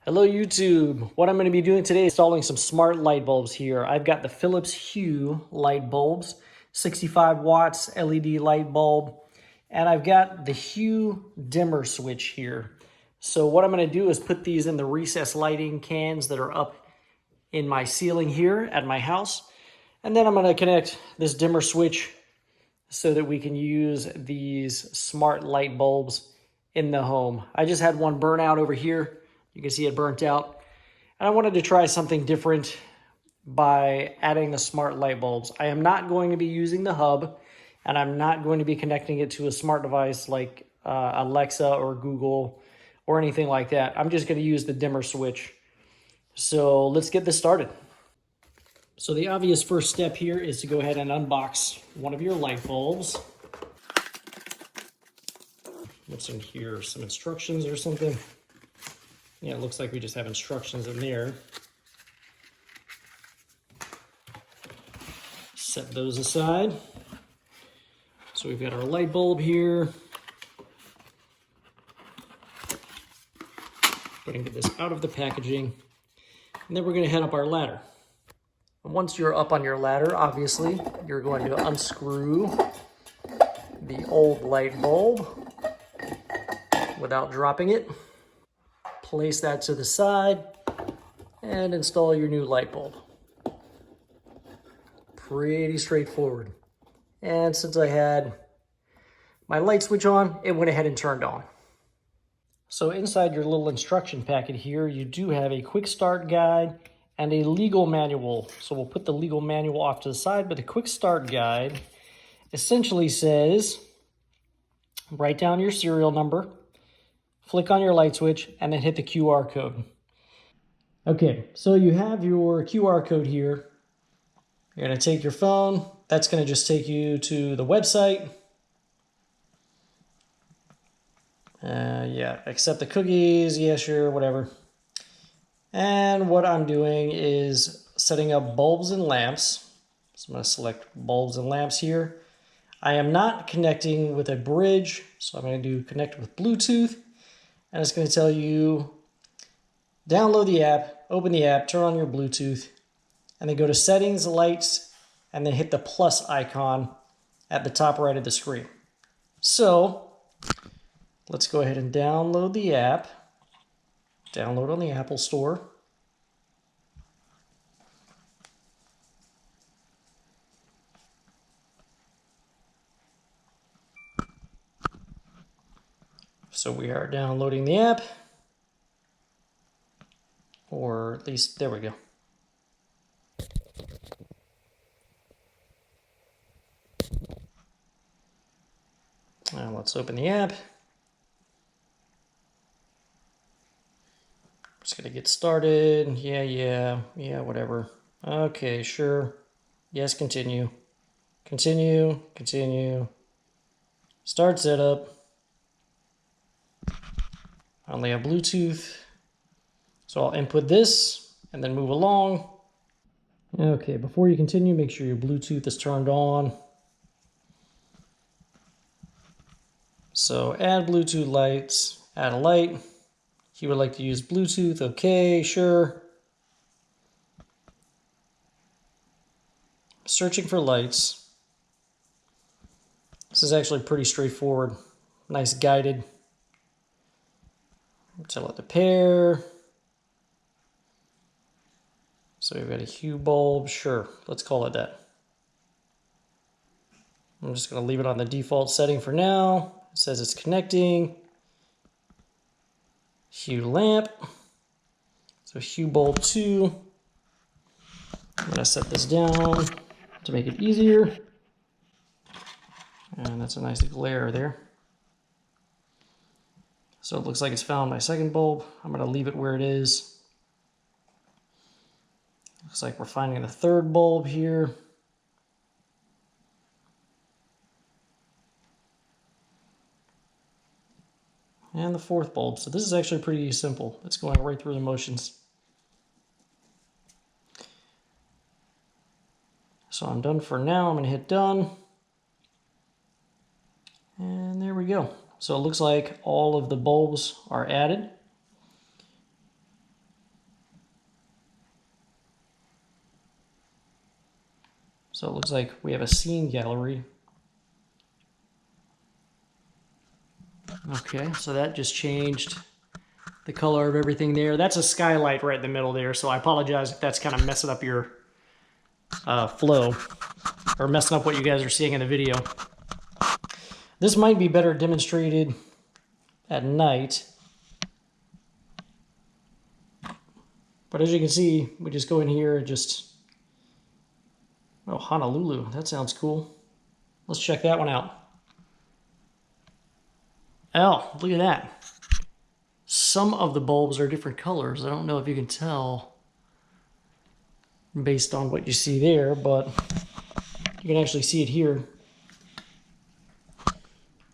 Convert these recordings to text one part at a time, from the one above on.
Hello YouTube. What I'm going to be doing today is installing some smart light bulbs here. I've got the Phillips HUE light bulbs, 65 watts LED light bulb, and I've got the Hue dimmer switch here. So what I'm going to do is put these in the recessed lighting cans that are up in my ceiling here at my house. And then I'm going to connect this dimmer switch so that we can use these smart light bulbs in the home. I just had one burn out over here. You can see it burnt out. And I wanted to try something different by adding the smart light bulbs. I am not going to be using the hub, and I'm not going to be connecting it to a smart device like Alexa or Google or anything like that. I'm just going to use the dimmer switch. So let's get this started. So the obvious first step here is to go ahead and unbox one of your light bulbs. What's in here? Some instructions or something? Yeah, it looks like we just have instructions in there. Set those aside. So we've got our light bulb here. Going to get this out of the packaging. And then we're going to head up our ladder. And once you're up on your ladder, obviously, you're going to unscrew the old light bulb without dropping it. Place that to the side and install your new light bulb. Pretty straightforward. And since I had my light switch on, it went ahead and turned on. So inside your little instruction packet here, you do have a quick start guide and a legal manual. So we'll put the legal manual off to the side, but the quick start guide essentially says, write down your serial number, flick on your light switch, and then hit the QR code. Okay, so you have your QR code here. You're going to take your phone. That's going to just take you to the website. Yeah, accept the cookies. Yeah, sure, whatever. And what I'm doing is setting up bulbs and lamps. So I'm going to select bulbs and lamps here. I am not connecting with a bridge, so I'm going to do connect with Bluetooth. And it's going to tell you download the app, open the app, turn on your Bluetooth, and then go to settings, lights, and then hit the plus icon at the top right of the screen. So let's go ahead and download the app. Download on the Apple Store. So we are downloading the app, or at least, there we go. Now let's open the app. Just gonna get started. Yeah, whatever. Okay, sure. Yes, continue. Continue. Start setup. I only have Bluetooth. So I'll input this and then move along. Okay, before you continue, make sure your Bluetooth is turned on. So add Bluetooth lights, add a light. You would like to use Bluetooth, okay, sure. Searching for lights. This is actually pretty straightforward. Nice guided. Tell it to pair. So we've got a Hue bulb, sure, let's call it that. I'm just gonna leave it on the default setting for now. It says it's connecting. Hue lamp. So Hue bulb 2. I'm gonna set this down to make it easier. And that's a nice glare there. So it looks like it's found my second bulb. I'm gonna leave it where it is. Looks like we're finding the third bulb here. And the fourth bulb. So this is actually pretty simple. It's going right through the motions. So I'm done for now. I'm going to hit done. And there we go. So it looks like all of the bulbs are added. So it looks like we have a scene gallery. Okay, so that just changed the color of everything there. That's a skylight right in the middle there, so I apologize if that's kind of messing up your flow or messing up what you guys are seeing in the video. This might be better demonstrated at night. But as you can see, we just go in here and just... Oh, Honolulu. That sounds cool. Let's check that one out. Oh, look at that. Some of the bulbs are different colors. I don't know if you can tell based on what you see there, but you can actually see it here.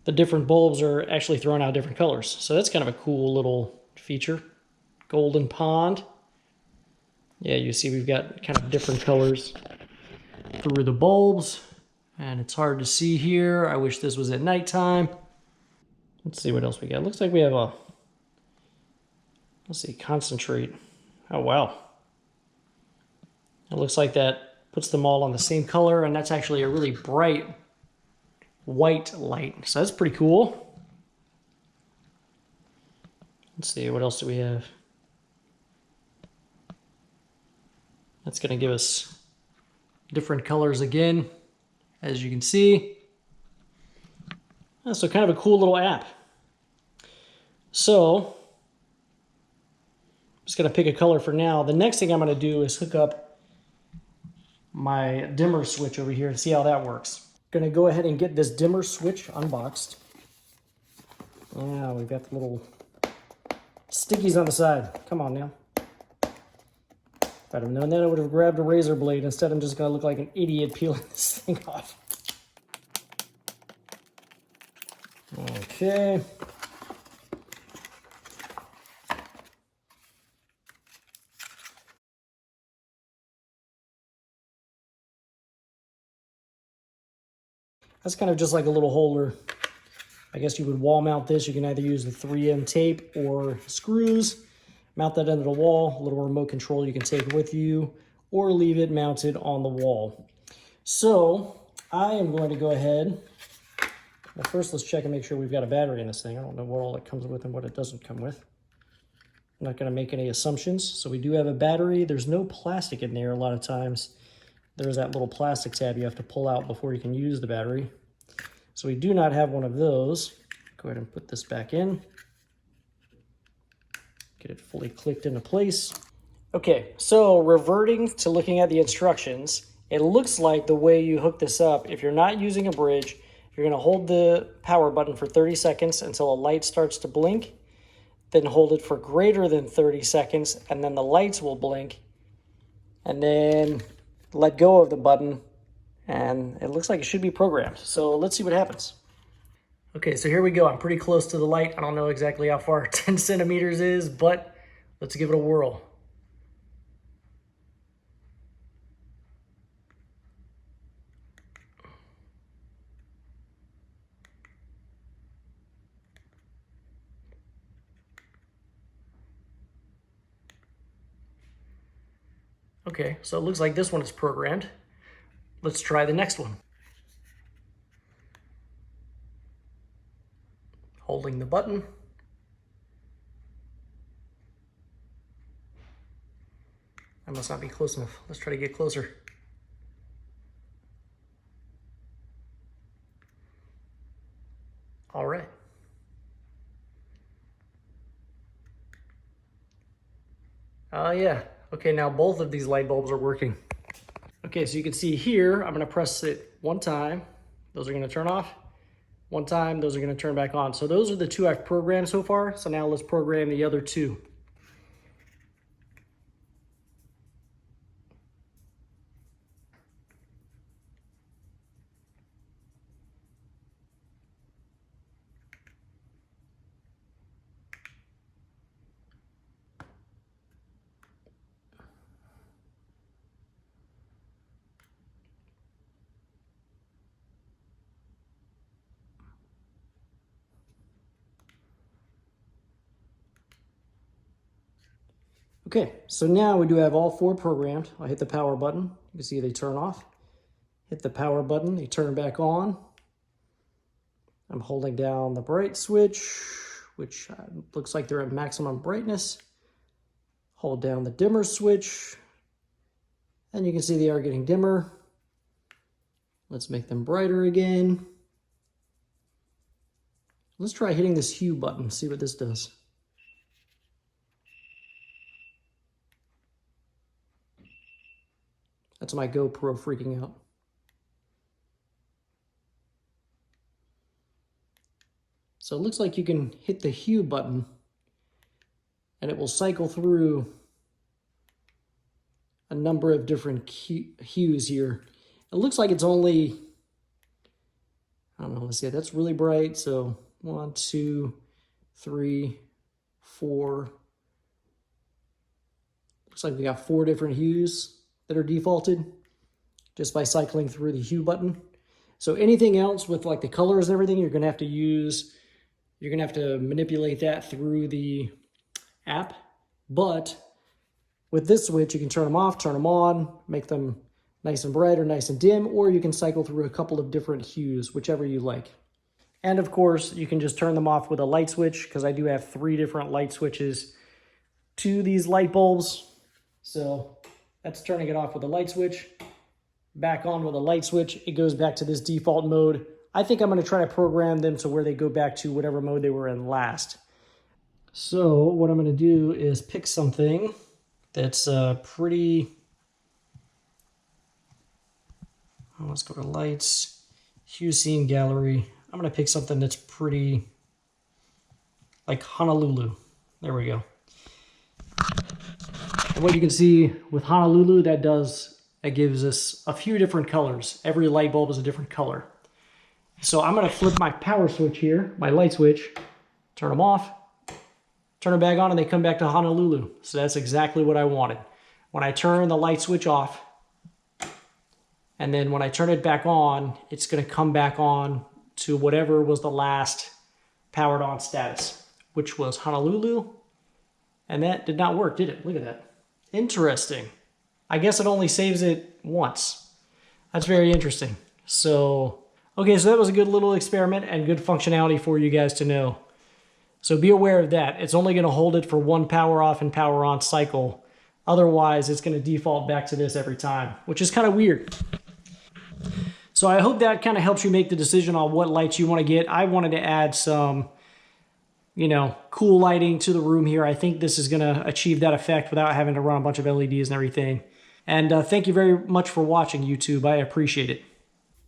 The different bulbs are actually throwing out different colors. So that's kind of a cool little feature. Golden pond. Yeah, you see we've got kind of different colors through the bulbs. And it's hard to see here. I wish this was at nighttime. Let's see what else we got. Looks like we have a, let's see, concentrate. Oh, wow. It looks like that puts them all on the same color, and that's actually a really bright white light. So that's pretty cool. Let's see, what else do we have? That's going to give us different colors again, as you can see. So kind of a cool little app. So, I'm just going to pick a color for now. The next thing I'm going to do is hook up my dimmer switch over here and see how that works. Going to go ahead and get this dimmer switch unboxed. Yeah, we've got the little stickies on the side. Come on now. If I'd have known that, I would have grabbed a razor blade. Instead, I'm just going to look like an idiot peeling this thing off. Okay. That's kind of just like a little holder. I guess you would wall mount this. You can either use the 3M tape or screws. Mount that into the wall. A little remote control you can take with you or leave it mounted on the wall. So I am going to go ahead. Well, first let's check and make sure we've got a battery in this thing. I don't know what all it comes with and what it doesn't come with. I'm not going to make any assumptions. So we do have a battery. There's no plastic in there a lot of times. There's that little plastic tab you have to pull out before you can use the battery. So we do not have one of those. Go ahead and put this back in. Get it fully clicked into place. Okay, so reverting to looking at the instructions, it looks like the way you hook this up, if you're not using a bridge, you're gonna hold the power button for 30 seconds until a light starts to blink, then hold it for greater than 30 seconds, and then the lights will blink, and then let go of the button, and it looks like it should be programmed. So let's see what happens. Okay, so here we go. I'm pretty close to the light. I don't know exactly how far 10 centimeters is, but let's give it a whirl. Okay, so it looks like this one is programmed. Let's try the next one. Holding the button. I must not be close enough. Let's try to get closer. All right. Yeah. Okay, now both of these light bulbs are working. Okay, so you can see here, I'm gonna press it one time. Those are gonna turn off. One time, those are gonna turn back on. So those are the two I've programmed so far. So now let's program the other two. Okay, so now we do have all four programmed. I'll hit the power button. You can see they turn off. hit the power button, they turn back on. I'm holding down the bright switch, which looks like they're at maximum brightness. Hold down the dimmer switch, and you can see they are getting dimmer. Let's make them brighter again. Let's try hitting this hue button, see what this does. That's my GoPro freaking out. So it looks like you can hit the hue button and it will cycle through a number of different hues here. It looks like it's only, I don't know, let's see, that's really bright. So 1, 2, 3, 4. Looks like we got 4 different hues that are defaulted just by cycling through the hue button. So anything else with like the colors and everything, you're gonna have to manipulate that through the app. But with this switch, you can turn them off, turn them on, make them nice and bright or nice and dim, or you can cycle through a couple of different hues, whichever you like. And of course, you can just turn them off with a light switch, because I do have 3 different light switches to these light bulbs. So that's turning it off with a light switch. Back on with a light switch, it goes back to this default mode. I think I'm going to try to program them to where they go back to whatever mode they were in last. So what I'm going to do is pick something that's pretty... Let's go to lights, Hue Scene Gallery. I'm going to pick something that's pretty like Honolulu. There we go. And what you can see with Honolulu, that gives us a few different colors. Every light bulb is a different color. So I'm going to flip my power switch here, my light switch, turn them off, turn them back on, and they come back to Honolulu. So that's exactly what I wanted. When I turn the light switch off, and then when I turn it back on, it's going to come back on to whatever was the last powered on status, which was Honolulu. And that did not work, did it? Look at that. Interesting. I guess it only saves it once. That's very interesting. So, okay, so that was a good little experiment and good functionality for you guys to know. So be aware of that. It's only going to hold it for one power off and power on cycle. Otherwise, it's going to default back to this every time, which is kind of weird. So I hope that kind of helps you make the decision on what lights you want to get. I wanted to add some, cool lighting to the room here. I think this is going to achieve that effect without having to run a bunch of LEDs and everything. And thank you very much for watching, YouTube. I appreciate it.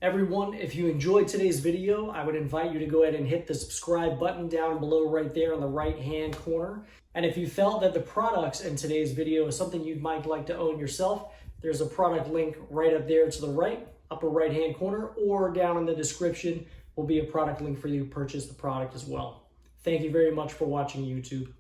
Everyone, if you enjoyed today's video, I would invite you to go ahead and hit the subscribe button down below right there on the right-hand corner. And if you felt that the products in today's video is something you might like to own yourself, there's a product link right up there to the right, upper right-hand corner, or down in the description will be a product link for you to purchase the product as well. Thank you very much for watching, YouTube.